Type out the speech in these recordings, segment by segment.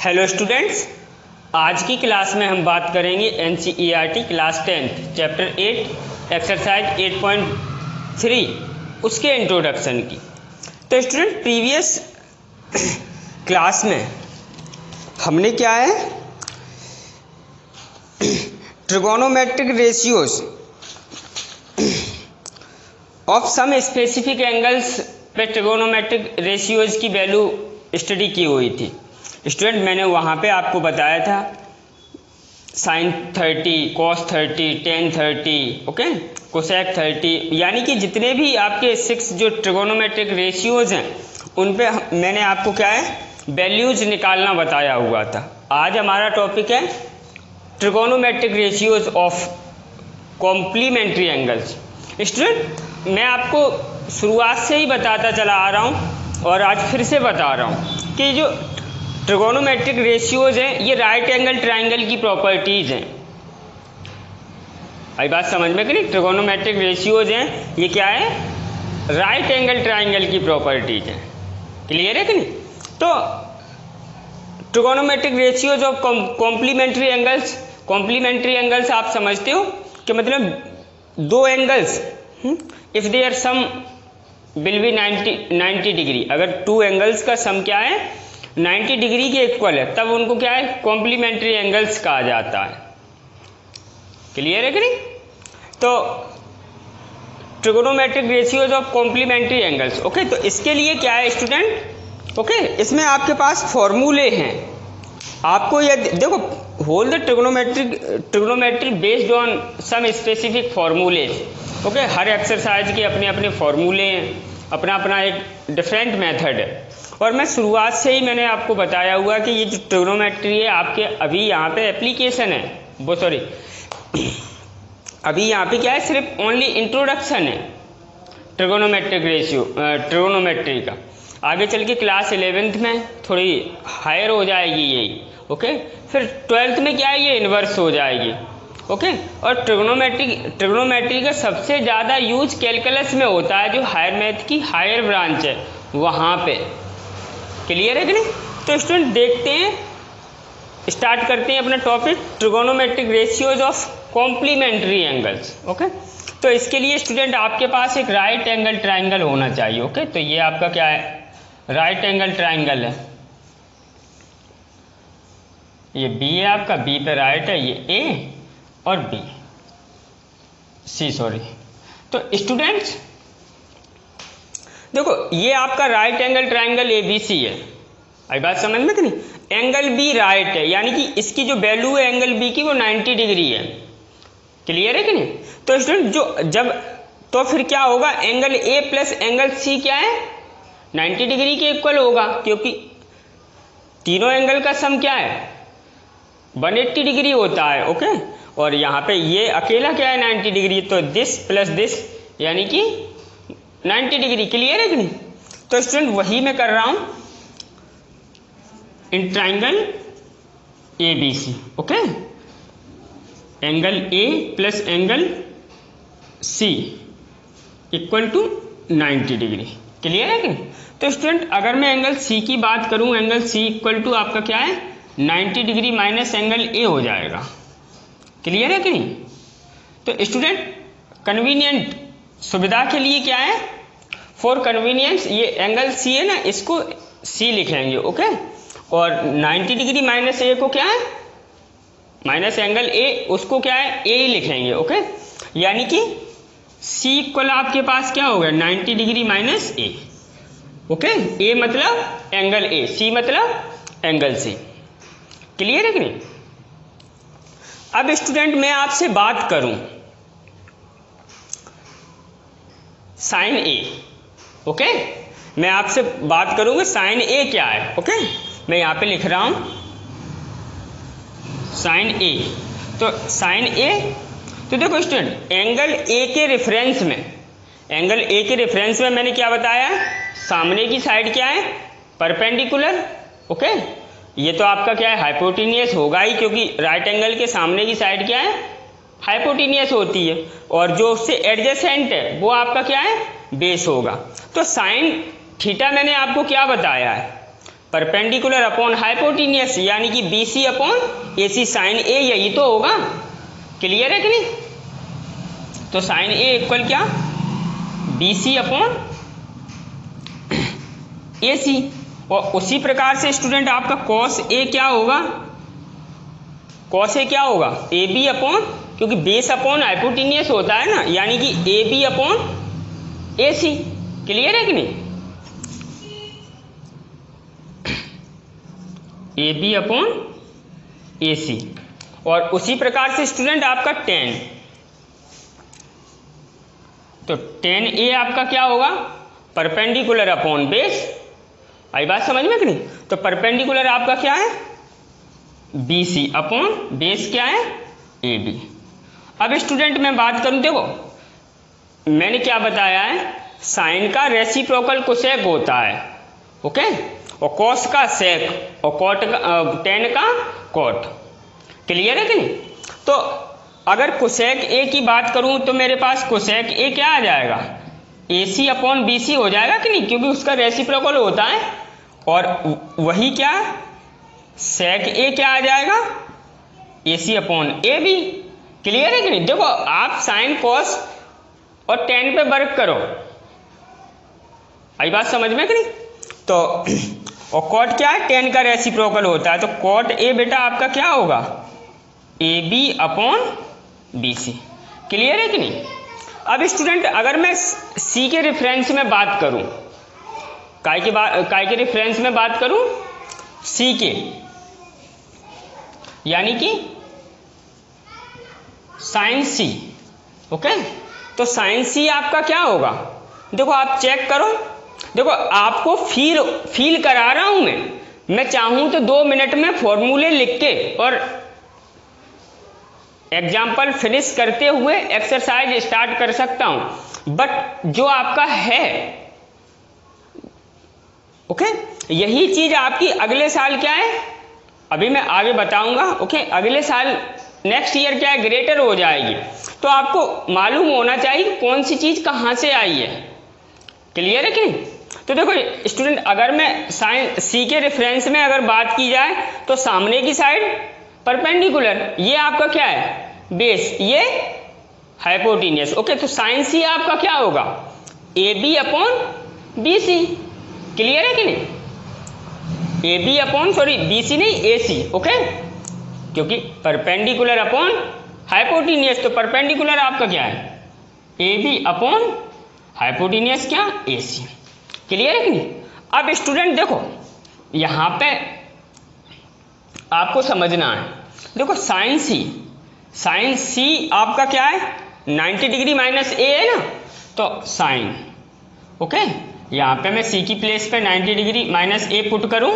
Hello students, आज की class में हम बात करेंगे एनसीईआरटी क्लास 10 चैप्टर 8 एक्सरसाइज 8.3 उसके इंट्रोडक्शन की। तो स्टूडेंट प्रीवियस क्लास में हमने क्या है trigonometric ratios of some specific angles पे ट्रिगोनोमेट्रिक रेशियोज की वैल्यू स्टडी की हुई थी। स्टूडेंट मैंने वहाँ पे आपको बताया था sine 30, cos 30, tan 30, okay, cosec 30, यानी कि जितने भी आपके 6 जो ट्रिगोनोमेट्रिक रेशियोज हैं उन पे मैंने आपको क्या है वैल्यूज निकालना बताया हुआ था। आज हमारा टॉपिक है trigonometric ratios of complementary angles. Student मैं आपको शुरुआत से ही बताता चला आ रहा हूँ और आज फिर से बता रहा हूँ कि जो ट्रिगोनोमेट्रिक रेशियोज हैं ये राइट एंगल ट्राइंगल की प्रॉपर्टीज़ हैं। आई बात समझ में कि नहीं? ट्रिगोनोमेट्रिक रेशियोज हैं ये क्या है राइट एंगल ट्राइंगल की प्रॉपर्टीज़ हैं। क्लियर है कि नहीं? तो trigonometric ratios of complementary angles आप समझते हो कि मतलब दो angles if there sum will be 90 degree, अगर टू एंगल्स का सम क्या है 90 डिग्री के इक्वल है तब उनको क्या है कॉम्प्लीमेंट्री एंगल्स कहा जाता है। क्लियर है कि नहीं? तो trigonometric ratios of complementary angles, okay, तो इसके लिए क्या है स्टूडेंट, ओके, इसमें आपके पास फॉर्मूले हैं। आपको ये देखो whole the trigonometry based on some specific formulae, okay, हर एक्सरसाइज के अपने अपने फॉर्मूले हैं, अपना अपना एक डिफरेंट मेथड है। और मैं शुरुआत से ही मैंने आपको बताया हुआ कि ये जो ट्रिगोनोमेट्री है आपके अभी यहाँ पे एप्लीकेशन है, वो सॉरी अभी यहाँ पे क्या है सिर्फ ओनली इंट्रोडक्शन है ट्रिगोनोमेट्री का। आगे चल के क्लास 11th में थोड़ी हायर हो जाएगी यही, ओके, फिर 12th में क्या है ये इन्वर्स हो जाएगी, ओके। और ट्रिगोनोमेट्री का सबसे ज़्यादा यूज कैलकुलस में होता है जो हायर मैथ की हायर ब्रांच है वहाँ पे। क्लियर है कि नहीं? तो स्टूडेंट देखते हैं, स्टार्ट करते हैं अपना topic trigonometric ratios of complementary angles, okay. तो इसके लिए स्टूडेंट आपके पास एक राइट एंगल ट्राइंगल होना चाहिए, ओके। तो ये आपका क्या है राइट एंगल ट्राइंगल है, ये बी है आपका, बी पे राइट है, ये ए और बी सी सॉरी। तो स्टूडेंट्स देखो ये आपका राइट एंगल ट्राइंगल एबीसी है। आई बात समझ में कि नहीं? एंगल बी राइट है यानी कि इसकी जो वैल्यू है एंगल बी की वो 90 डिग्री है। क्लियर है कि नहीं? तो स्टूडेंट तो फिर क्या होगा angle A plus angle C क्या है 90 डिग्री के इक्वल होगा, क्योंकि तीनों एंगल का सम क्या है 180 डिग्री होता है, ओके। और यहाँ पे ये अकेला क्या है 90 डिग्री, तो दिस प्लस दिस यानी कि 90 डिग्री। क्लियर है कि नहीं? तो स्टूडेंट वही मैं कर रहा हूं in triangle A B C, okay, angle A plus angle C equal to 90 degree. Clear है कि नहीं? तो स्टूडेंट अगर मैं एंगल सी की बात करूं, एंगल सी इक्वल टू आपका क्या है 90 डिग्री माइनस एंगल ए हो जाएगा। क्लियर है कि नहीं? तो स्टूडेंट कन्वीनियंट सुविधा के लिए क्या है फॉर कन्वीनियंस ये एंगल सी है ना इसको सी लिखेंगे, ओके, और 90 डिग्री माइनस ए को क्या है माइनस एंगल ए उसको क्या है ए ही लिखेंगे, ओके। यानी कि सी इक्वल आपके पास क्या होगा 90 डिग्री माइनस ए, ओके। ए मतलब एंगल ए, सी मतलब एंगल सी। क्लियर है कि नहीं? अब स्टूडेंट मैं आपसे बात करूं साइन ए, ओके, मैं आपसे बात करूंगा साइन ए क्या है, ओके। मैं यहां पे लिख रहा हूं साइन ए। तो साइन ए, तो देखो स्टूडेंट एंगल ए के रेफरेंस में मैंने क्या बताया सामने की साइड क्या है परपेंडिकुलर, ओके। ये तो आपका क्या है हाइपोटेनियस होगा ही, क्योंकि राइट एंगल के सामने की साइड क्या है हाइपोटेनियस होती है, और जो उससे एडजेसेंट है वो आपका क्या है बेस होगा। तो साइन थीटा मैंने आपको क्या बताया है परपेंडिकुलर अपॉन हाइपोटेन्यूस यानी कि BC upon AC sine A, यही तो होगा। क्लियर है कि नहीं? तो साइन A इक्वल क्या, BC अपॉन AC। और उसी प्रकार से स्टूडेंट आपका कॉस A क्या होगा, कॉस A क्या होगा, AB अपॉन, क्योंकि बेस अपॉन हाइपोटेन्यूस होता है ना, यानी कि AB अपॉन AC। क्लियर है कि नहीं? AB upon AC। और उसी प्रकार से स्टूडेंट आपका tan, तो tan A आपका क्या होगा, परपेंडिकुलर अपॉन बेस। आई बात समझ में कि नहीं? तो परपेंडिकुलर आपका क्या है, BC अपॉन बेस क्या है, AB। अब स्टूडेंट मैं बात करूं, देखो मैंने क्या बताया है, साइन का रेसिप्रोकल कोसेक होता है, ओके, और कॉस का सेक, और कॉट का टेन का कॉट। क्लियर है कि नहीं? तो अगर कोसेक A की बात करूं तो मेरे पास कोसेक A क्या आ जाएगा, AC अपॉन BC हो जाएगा कि नहीं, क्योंकि उसका रेसिप्रोकल होता है। और वही क्या, सेक A क्या आ जाएगा, AC अपॉन AB। क्लियर है कि नहीं? देखो आप साइन कॉस और टेन पे वर्क करो, आई बात समझ में कि नहीं? तो और कॉट क्या है, टेन का रेसिप्रोकल होता है, तो कॉट A बेटा आपका क्या होगा, AB अपॉन BC। क्लियर है कि नहीं? अब स्टूडेंट अगर मैं C के रेफरेंस में बात करूं, काय के रेफरेंस में बात करूं, C के, यानी कि साइन C, ओके, तो साइन C आपका क्या होगा, देखो आप चेक करो, देखो आपको फील करा रहा हूं मैं चाहूं तो 2 मिनट में फॉर्मूले लिख के और एग्जाम्पल फिनिश करते हुए एक्सरसाइज स्टार्ट कर सकता हूं, बट जो आपका है, ओके, यही चीज आपकी अगले साल क्या है, अभी मैं आगे बताऊंगा, ओके, अगले साल नेक्स्ट ईयर क्या है, ग्रेटर हो जाएगी। तो आपको मालूम होना चाहिए कौन सी चीज कहां से आई है। क्लियर है कि नहीं? तो देखो स्टूडेंट अगर मैं साइन C के रेफरेंस में अगर बात की जाए तो सामने की साइड परपेंडिकुलर, ये आपका क्या है, बेस, ये हाइपोटेन्यूस, ओके, तो साइन C आपका क्या होगा, AB अपॉन BC। क्लियर है कि नहीं? AB अपॉन BC नहीं, AC, ओके, क्योंकि परपेंडिकुलर अपॉन हाइपोटेन्यूस, तो परपेंडिकुलर आपका क्या है, AB अपॉन हाइपोटेन्यूस क्या, AC। क्लियर है कि नहीं? अब स्टूडेंट देखो यहां पे आपको समझना है, देखो साइन C आपका क्या है, 90 डिग्री माइनस A है ना, तो साइन, ओके, यहां पे मैं C की प्लेस पे 90 डिग्री माइनस A पुट करूं,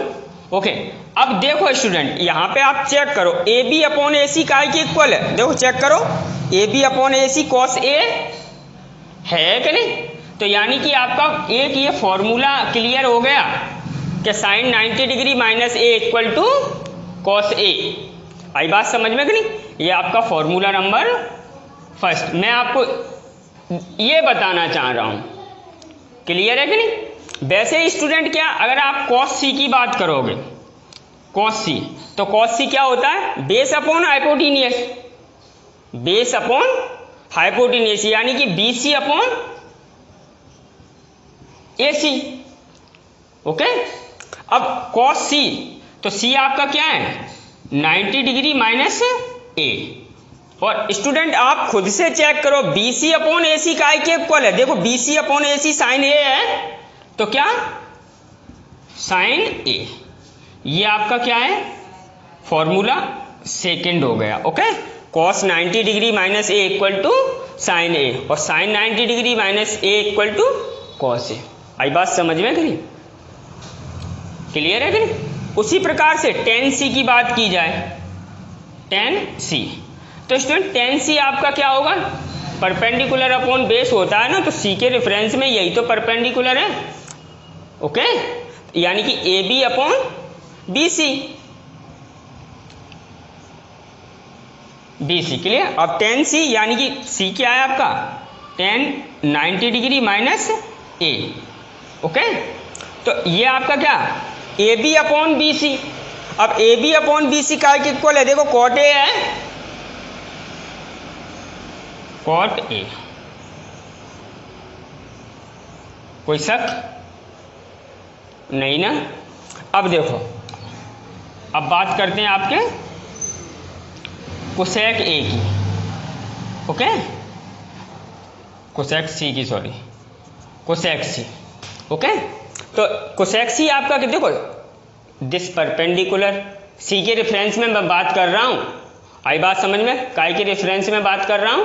ओके। अब देखो स्टूडेंट यहां पे आप चेक करो, AB अपॉन AC काय के इक्वल है, देखो चेक करो, AB upon AC cos A है कि नहीं? तो यानी कि आपका एक ये फॉर्मूला क्लियर हो गया कि sine 90 degree minus A equal to cos A। आई बात समझ में कि नहीं? ये आपका फॉर्मूला नंबर फर्स्ट मैं आपको ये बताना चाह रहा हूं। क्लियर है कि नहीं? वैसे स्टूडेंट क्या, अगर आप कॉस C की बात करोगे, कॉस C, तो कॉस C क्या होता है, base upon hypotenuse, base upon hypotenuse, यानी कि BC अपॉन AC, ओके। अब कॉस C, तो C आपका क्या है, 90 डिग्री माइनस A। और स्टूडेंट आप खुद से चेक करो, BC अपॉन AC काय के इक्वल है, देखो BC upon AC sine A है, तो क्या साइन A, ये आपका क्या है, फॉर्मूला सेकंड हो गया, okay. Cos 90 degree minus A equal to sine A, और sine 90 degree minus A equal to cos A। आई बात समझ में कि नहीं? क्लियर है कि नहीं? उसी प्रकार से tan C की बात की जाए, tan C, तो स्टूडेंट tan C आपका क्या होगा, परपेंडिकुलर अपॉन बेस होता है ना, तो C के रेफरेंस में यही तो परपेंडिकुलर है, ओके, यानी कि AB अपॉन BC। क्लियर? अब tan C यानी कि C क्या है आपका, tan 90 degree minus A, okay, तो ये आपका क्या A B upon B C. अब A B upon B C का इक्वल है, देखो कॉट ए है, कॉट ए। कोई शक नहीं ना। अब देखो, अब बात करते हैं आपके कोसेक ए की, ओके, कोसेक सी की, सॉरी कोसेक सी, ओके। तो कोसेक सी आपका देखो, दिस परपेंडिकुलर, सी के रेफरेंस में मैं बात कर रहा हूं, आई बात समझ में, काय के रेफरेंस में बात कर रहा हूं,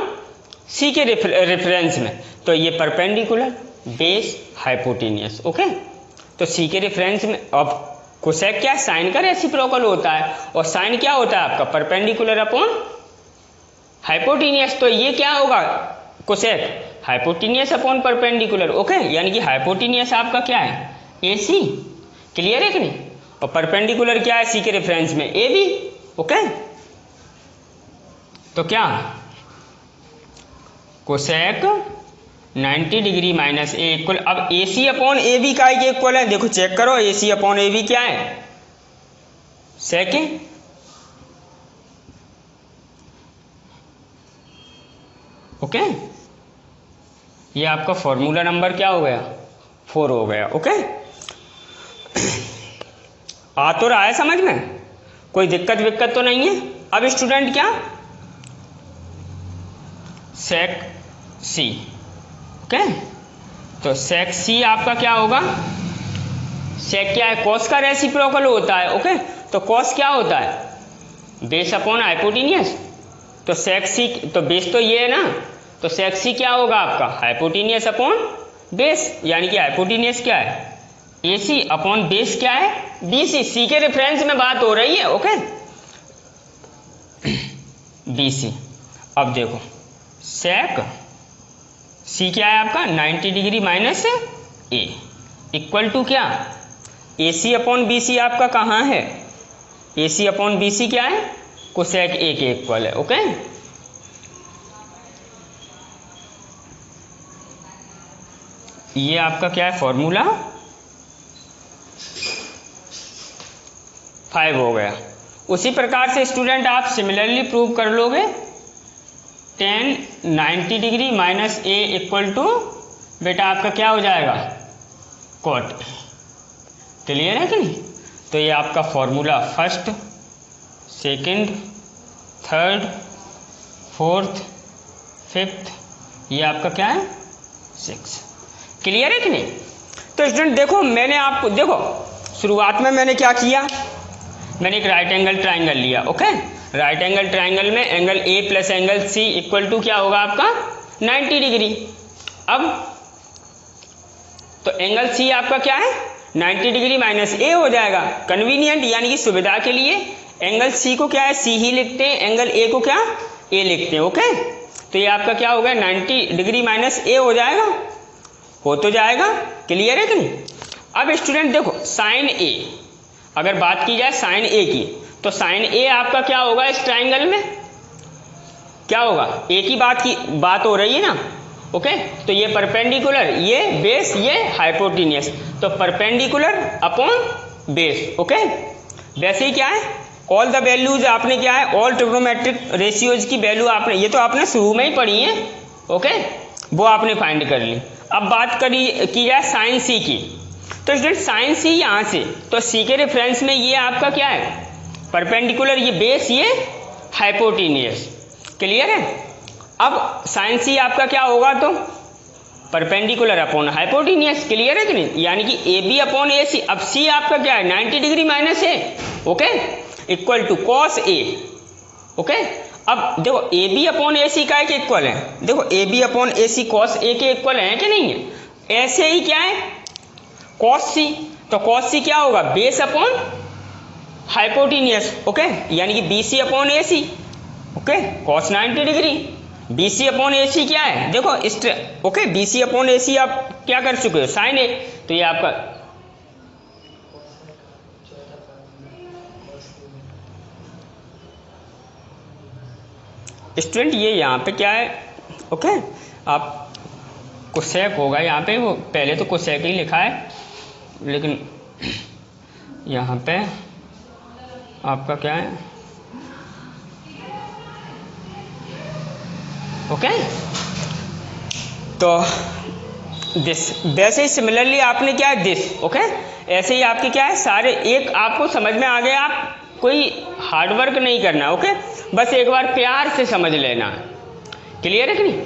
सी के रेफरेंस में, तो ये परपेंडिकुलर बेस हाइपोटेनियस, ओके। तो सी के रेफरेंस में, अब कोसेक क्या है, साइन का रेसिप्रोकल होता है, और साइन क्या होता है आपका, परपेंडिकुलर अपॉन हाइपोटेनियस। तो ये क्या होगा, cosec hypotenuse upon perpendicular, okay, यानी कि हाइपोटेनियस आपका क्या है, ए सी, क्लियर है कि नहीं, और परपेंडिकुलर क्या है सी के रेफरेंस में, ए बी, ओके। तो क्या cosec 90 degree minus A equal, अब A C upon A B का इक्वल है, देखो चेक करो, ए सी अपॉन ए बी क्या है, सेकेंड, ओके। ये आपका फॉर्मूला नंबर क्या हो गया, 4 हो गया, ओके। आ तो रहा है समझ में, कोई दिक्कत विक्कत तो नहीं है। अब स्टूडेंट क्या, सेक सी, ओके। तो सेक सी आपका क्या होगा, सेक क्या है, कॉस का रेसिप्रोकल होता है, ओके। तो कॉस क्या होता है, बेस अपॉन हाइपोटेनियस। तो सेक सी, तो बेस तो ये है ना, तो सेक सी क्या होगा आपका, हाइपोटेनियस अपॉन बेस, यानी कि हाइपोटेनियस क्या है, ए सी अपॉन बेस क्या है, बी सी, सी के रेफरेंस में बात हो रही है, ओके, बी सी। अब देखो सेक सी क्या है आपका, 90 degree minus A equal to क्या, ए सी अपॉन बी सी आपका कहाँ है, ए सी अपॉन बी सी क्या है, कोसेक ए के इक्वल है, ओके। ये आपका क्या है, फॉर्मूला 5 हो गया। उसी प्रकार से स्टूडेंट आप सिमिलरली प्रूव कर लोगे, 10 90 degree minus A equal to, बेटा आपका क्या हो जाएगा, कॉट, क्लियर है कि नहीं। तो ये आपका formula first, second, third, fourth, fifth, ये आपका क्या है, 6, क्लियर है कि नहीं। तो स्टूडेंट देखो, मैंने आपको देखो शुरुआत में मैंने क्या किया, मैंने एक राइट एंगल ट्राइंगल लिया, ओके। राइट एंगल ट्राइंगल में angle A plus angle C equal to क्या होगा आपका, 90 डिग्री। अब तो एंगल सी आपका क्या है, 90 डिग्री माइनस ए हो जाएगा, कन्वीनियंट, यानी कि सुविधा के लिए एंगल सी को क्या है, सी ही लिखते हैं, एंगल ए को क्या, ए लिखते हैं, ओके। तो ये आपका क्या हो गया, 90 डिग्री माइनस ए हो जाएगा, हो तो जाएगा, क्लियर है कि नहीं। अब स्टूडेंट देखो साइन ए, अगर बात की जाए साइन ए की, तो साइन ए आपका क्या होगा, इस ट्राइंगल में क्या होगा, ए की बात हो रही है ना, ओके। तो ये परपेंडिकुलर, ये बेस, ये हाइपोटेनियस, तो परपेंडिकुलर अपॉन बेस, ओके। वैसे ही क्या है, ऑल द वैल्यूज आपने क्या है, ऑल ट्रिग्नोमेट्रिक रेशियोज की वैल्यू आपने, ये तो आपने शुरू में ही पढ़ी है, ओके, वो आपने फाइंड कर ली। अब बात की जाए साइन सी की, तो स्टूडेंट साइन सी यहाँ से, तो सी के रेफरेंस में ये आपका क्या है, परपेंडिकुलर, ये बेस, ये हाइपोटेनियस, क्लियर है। अब साइन सी आपका क्या होगा, तो परपेंडिकुलर अपॉन हाइपोटेनियस, क्लियर है कि नहीं, यानी कि ए बी अपॉन ए सी। अब सी आपका क्या है, 90 degree minus A, okay, equal to cos A, okay. अब देखो ए बी अपॉन ए सी का एक इक्वल है, देखो A B upon A C cos A के इक्वल है कि नहीं है। ऐसे ही क्या है कॉस सी, तो कॉस सी क्या होगा, बेस अपॉन हाइपोटेनियस, ओके, यानी कि B C upon A C, okay, cos 90 degree, B C upon A C क्या है, देखो इस, okay, B C upon A C आप क्या कर चुके हो, साइन ए, तो ये आपका स्टूडेंट, ये यहाँ पे क्या है, ओके, आप कोसेक होगा यहाँ पे, वो पहले तो कोसेक ही लिखा है, लेकिन यहाँ पे आपका क्या है, ओके। तो दिस, वैसे ही सिमिलरली आपने क्या है दिस, ओके। ऐसे ही आपके क्या है सारे, एक आपको समझ में आ गया, आप कोई हार्डवर्क नहीं करना, ओके। बस एक बार प्यार से समझ लेना, क्लियर है कि नहीं,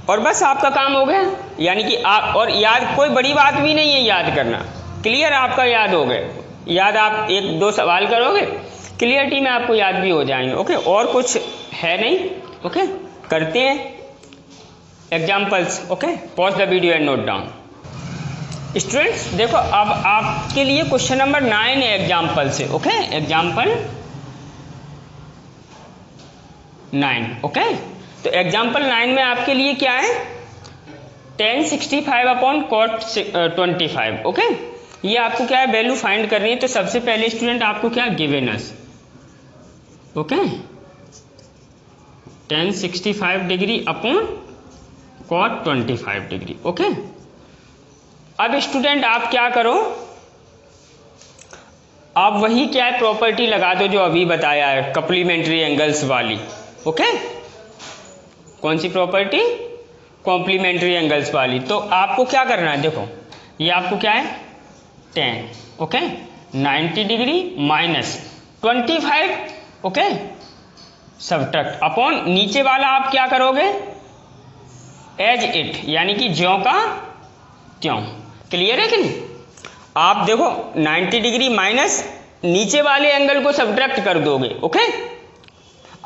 और बस आपका काम हो गया। यानी कि आप, और याद कोई बड़ी बात भी नहीं है याद करना, क्लियर, आपका याद हो गए, याद आप एक दो सवाल करोगे क्लियरिटी में आपको याद भी हो जाएंगे, ओके। और कुछ है नहीं, ओके। करते हैं examples, okay. Pause the video and note down. Students देखो, अब आपके लिए क्वेश्चन नंबर 9 है एग्जाम्पल से, ओके। Example 9, okay. तो एग्जाम्पल 9 में आपके लिए क्या है, tan 65 अपॉन cot 25, ओके। ये आपको क्या है वैल्यू फाइंड करनी है। तो सबसे पहले स्टूडेंट आपको क्या given us, okay, tan 65 degree upon cot 25 degree, okay. अब स्टूडेंट आप क्या करो, आप वही क्या है प्रॉपर्टी लगा दो जो अभी बताया है, कॉम्प्लीमेंट्री एंगल्स वाली, ओके। कौन सी प्रॉपर्टी, कॉम्प्लीमेंट्री एंगल्स वाली। तो आपको क्या करना है, देखो ये आपको क्या है tan, okay, 90 degree minus 25, okay, subtract upon नीचे वाला आप क्या करोगे एज इट, यानी कि ज्यों का त्यों, क्लियर है कि नहीं। आप देखो 90 डिग्री माइनस नीचे वाले एंगल को सब्ट्रैक्ट कर दोगे, ओके।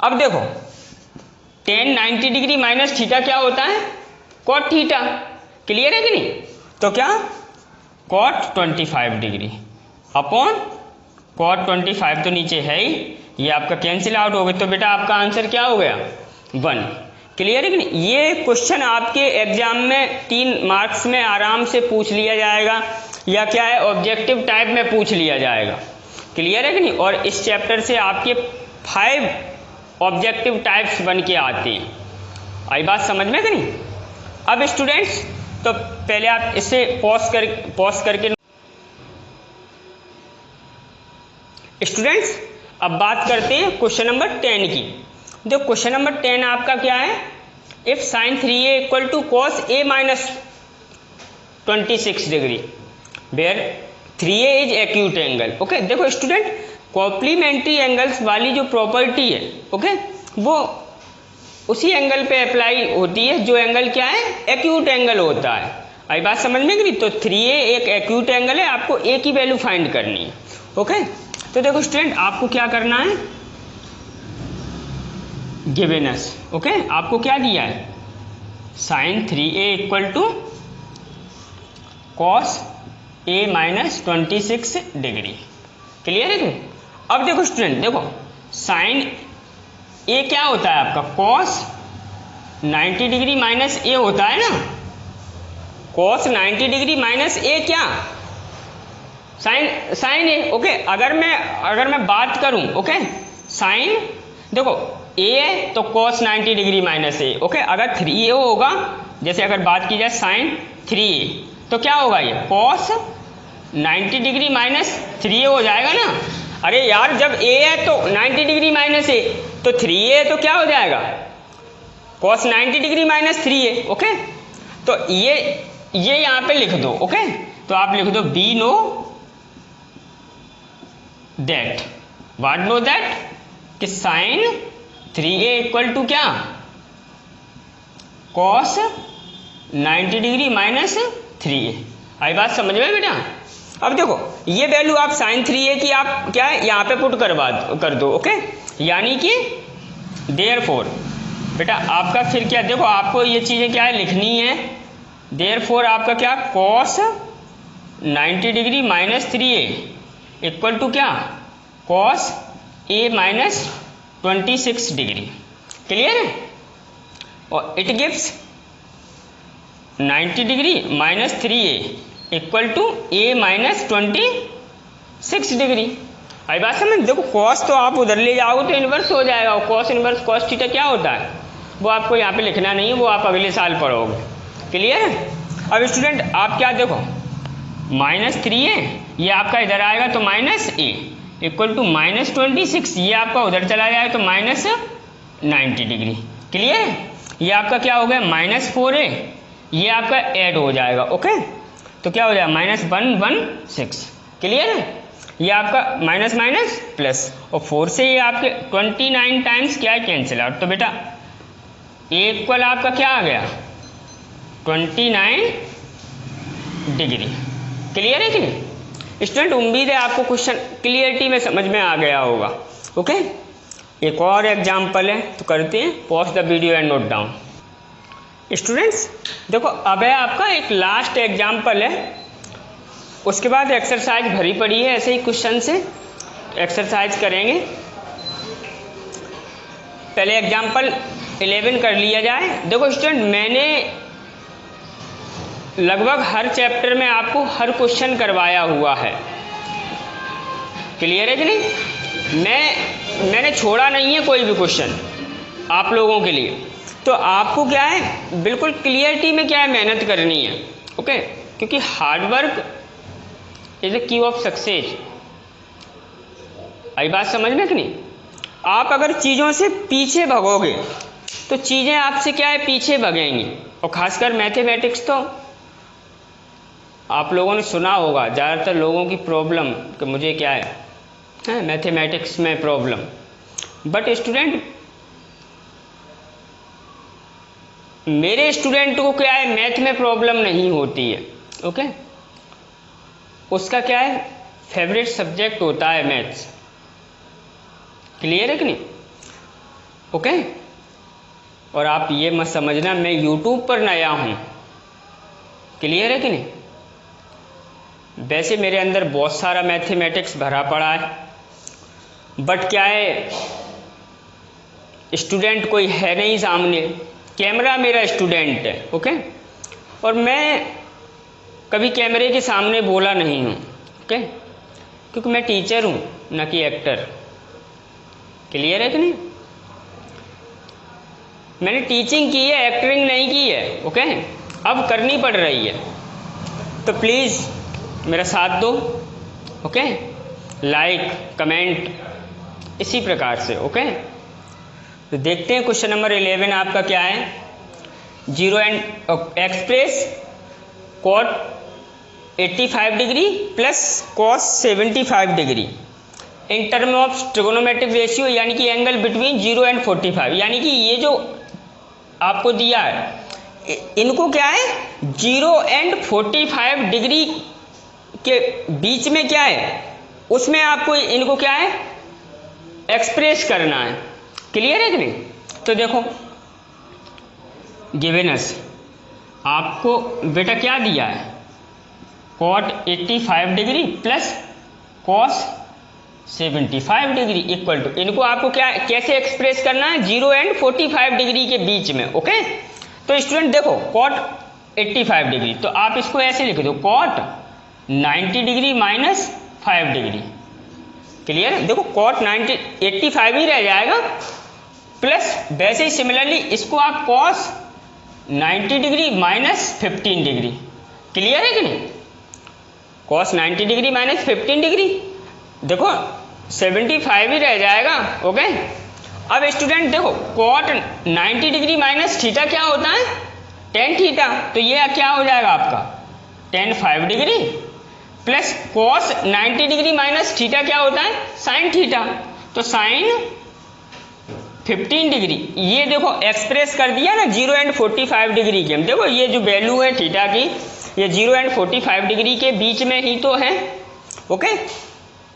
अब देखो tan 90 डिग्री माइनस थीटा क्या होता है, cot थीटा, क्लियर है कि नहीं। तो क्या cot 25 डिग्री अपॉन cot 25, तो नीचे है ही, ये आपका कैंसिल आउट हो गया। तो बेटा आपका आंसर क्या हो गया 1, क्लियर है कि नहीं। ये क्वेश्चन आपके एग्जाम में 3 मार्क्स में आराम से पूछ लिया जाएगा, या क्या है ऑब्जेक्टिव टाइप में पूछ लिया जाएगा, क्लियर है कि नहीं। और इस चैप्टर से आपके 5 ऑब्जेक्टिव टाइप्स बन के आते हैं। आई बात समझ में कि नहीं। अब स्टूडेंट्स तो पहले आप इसे पॉज करके स्टूडेंट्स अब बात करते हैं क्वेश्चन नंबर 10 की। जो क्वेश्चन नंबर 10 आपका क्या है, if sin 3a equal to cos a minus 26 degree where 3a is acute angle, okay. देखो स्टूडेंट कॉम्प्लीमेंट्री एंगल्स वाली जो प्रॉपर्टी है, ओके, वो उसी एंगल पे अप्लाई होती है जो एंगल क्या है एक्यूट एंगल होता है। आई बात समझ में कि तो 3a एक एक्यूट एंगल है, आपको a की वैल्यू फाइंड करनी है, ओके। तो देखो स्टूडेंट आपको क्या करना है, गिवन अस, ओके, आपको क्या दिया है sin 3a equal to cos a minus 26 degree, clear है कि। अब देखो स्टूडेंट देखो sin a क्या होता है आपका cos 90 डिग्री माइनस a होता है ना, cos 90 डिग्री माइनस a क्या sin a, ओके। अगर मैं बात करूं, ओके, sin देखो a है तो cos 90 degree minus a, okay. अगर 3a होगा, जैसे अगर बात की जाए sin 3a, तो क्या होगा ये cos 90 डिग्री माइनस 3a हो जाएगा ना। अरे यार जब a है तो 90 डिग्री माइनस a, तो 3a है तो क्या हो जाएगा cos 90 degree minus 3a, okay. तो ये यहाँ पे लिख दो, ओके। तो आप लिख दो be know that, what know that कि sin 3a इक्वल टू क्या cos 90 डिग्री माइनस 3a। आई बात समझ में बेटा। अब देखो ये वैल्यू आप sin 3a की आप क्या है यहाँ पे पुट कर दो, ओके। यानी कि देयरफॉर बेटा आपका फिर क्या, देखो आपको ये चीज़ें क्या है लिखनी है। देयरफॉर आपका क्या cos 90 degree minus 3a equal to क्या cos a minus 26 degree, clear है। और it gives 90 degree minus 3a equal to a minus 26 degree. आई बात समझ। देखो cos तो आप उधर ले जाओगे तो इन्वर्स हो जाएगा, और cos इन्वर्स cos थीटा क्या होता है वो आपको यहाँ पे लिखना नहीं है, वो आप अगले साल पढ़ोगे, क्लियर है। अब स्टूडेंट आप क्या देखो माइनस 3a ये आपका इधर आएगा तो माइनस ए इक्वल टू -26, ये आपका उधर चला जाएगा तो -90 डिग्री। क्लियर है? ये आपका क्या हो गया -4a, ये आपका ऐड हो जाएगा। ओके, तो क्या हो जाएगा -116। क्लियर है? ये आपका माइनस माइनस प्लस, और 4 से ये आपके 29 टाइम्स क्या है कैंसिल आउट। तो बेटा ए इक्वल आपका क्या आ गया 29 डिग्री। क्लियर है कि नहीं स्टूडेंट? उम्मीद है आपको क्वेश्चन क्लियरिटी में समझ में आ गया होगा। ओके, एक और एग्जाम्पल है तो करते हैं। Pause the video and note down. Students देखो, अब है आपका एक लास्ट एग्जाम्पल है, उसके बाद एक्सरसाइज भरी पड़ी है ऐसे ही क्वेश्चन से, एक्सरसाइज करेंगे। पहले एग्जाम्पल 11 कर लिया जाए। देखो स्टूडेंट, मैंने लगभग हर चैप्टर में आपको हर क्वेश्चन करवाया हुआ है। क्लियर है कि नहीं? मैंने छोड़ा नहीं है कोई भी क्वेश्चन आप लोगों के लिए। तो आपको क्या है बिल्कुल क्लियरिटी में क्या है मेहनत करनी है। ओके, क्योंकि hard work is the key of success. आई बात समझ में कि नहीं? आप अगर चीज़ों से पीछे भगोगे तो चीज़ें आपसे क्या है पीछे भगेंगी। और खासकर मैथमेटिक्स तो आप लोगों ने सुना होगा, ज़्यादातर लोगों की प्रॉब्लम कि मुझे क्या है मैथमेटिक्स में प्रॉब्लम। बट स्टूडेंट, मेरे स्टूडेंट को क्या है मैथ में प्रॉब्लम नहीं होती है। ओके, उसका क्या है फेवरेट सब्जेक्ट होता है मैथ्स। क्लियर है कि नहीं? ओके, और आप ये मत समझना मैं यूट्यूब पर नया हूं। क्लियर है कि नहीं? वैसे मेरे अंदर बहुत सारा मैथमेटिक्स भरा पड़ा है, बट क्या है स्टूडेंट कोई है नहीं सामने, कैमरा मेरा स्टूडेंट है। ओके, और मैं कभी कैमरे के सामने बोला नहीं हूँ। ओके, क्योंकि मैं टीचर हूँ ना कि एक्टर। क्लियर है कि नहीं? मैंने टीचिंग की है, एक्टिंग नहीं की है। ओके, अब करनी पड़ रही है, तो प्लीज़ मेरा साथ दो। ओके, लाइक कमेंट इसी प्रकार से। ओके, तो देखते हैं क्वेश्चन नंबर 11 आपका क्या है। 0 and express cot 85 degree plus cos 75 degree in term of trigonometric ratio, यानी कि एंगल बिटवीन 0 एंड 45। यानी कि ये जो आपको दिया है इनको क्या है 0 एंड 45 डिग्री के बीच में क्या है उसमें आपको इनको क्या है एक्सप्रेस करना है। क्लियर है कि नहीं? तो देखो गिवन अस आपको बेटा क्या दिया है cot 85 degree plus cos 75 degree equal to, इनको आपको क्या कैसे एक्सप्रेस करना है 0 एंड 45 डिग्री के बीच में। ओके, तो स्टूडेंट देखो कॉट 85 डिग्री, तो आप इसको ऐसे लिख दो cot 90 degree minus 5 degree. Clear है? देखो कॉट 85 ही रह जाएगा, प्लस वैसे ही सिमिलरली इसको आप cos 90 degree minus 15 degree. Clear है कि नहीं? कॉस 90 डिग्री माइनस 15 डिग्री, देखो 75 ही रह जाएगा। ओके, अब स्टूडेंट देखो कॉट 90 डिग्री माइनस थीटा क्या होता है tan थीटा, तो ये क्या हो जाएगा आपका tan 5 degree plus cos 90 degree minus theta क्या होता है sin थीटा, तो sin 15 डिग्री। ये देखो एक्सप्रेस कर दिया ना 0 एंड 45 डिग्री के। देखो ये जो वैल्यू है थीटा की ये 0 एंड 45 डिग्री के बीच में ही तो है। ओके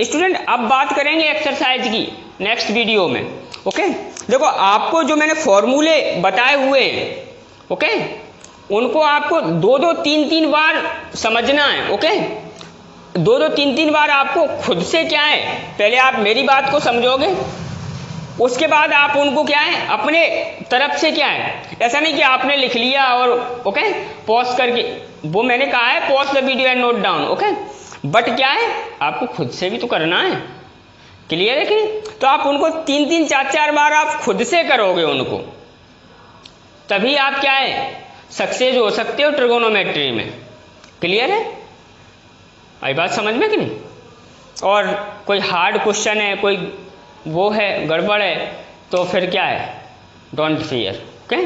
स्टूडेंट, अब बात करेंगे एक्सरसाइज की नेक्स्ट वीडियो में। ओके, देखो आपको जो मैंने फॉर्मूले बताए हुए हैं ओके उनको आपको 2-2, 3-3 बार समझना है। ओके, 2-2, 3-3 बार आपको खुद से क्या है पहले आप मेरी बात को समझोगे, उसके बाद आप उनको क्या है अपने तरफ से क्या है, ऐसा नहीं कि आपने लिख लिया और ओके पॉज करके, वो मैंने कहा है pause the video and note down. Okay, but क्या है आपको खुद से भी तो करना है। क्लियर है कि नहीं? तो आप उनको 3-3, 4-4 बार आप खुद से करोगे उनको, तभी आप क्या है सक्सेस हो सकते हो ट्रिगोनोमेट्री में। क्लियर है? आई बात समझ में कि नहीं? और कोई हार्ड क्वेश्चन है, कोई वो है, गड़बड़ है, तो फिर क्या है, डोंट फियर। ओके,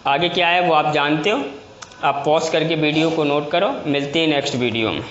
आगे क्या है वो आप जानते हो। आप पॉज करके वीडियो को नोट करो। मिलते हैं नेक्स्ट वीडियो में।